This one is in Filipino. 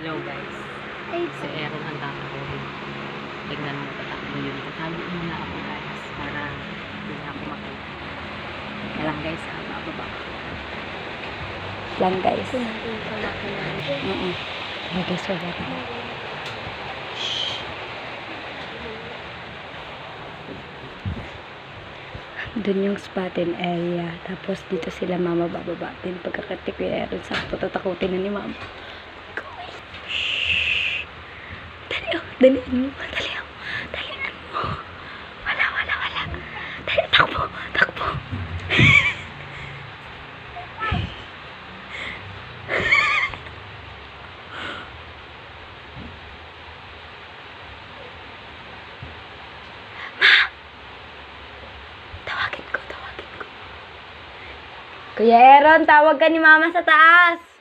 Hello guys. Si Aaron ang tatakbo. Tignan mo, tatakbo yun. Tatago muna ako guys para hindi na ako makita. Kaya lang guys, bababa. Lang guys. Okay guys, bababa. Doon yung spotting area. Tapos dito sila mama bababa din. Pagkakatik ko Aaron, sakto tatakutin na ni mama. Shhh. Dalian mo. Dalian mo. Wala. Dali, takbo. Tawagin ko. Kuya Aaron, tawag ka ni mama sa taas.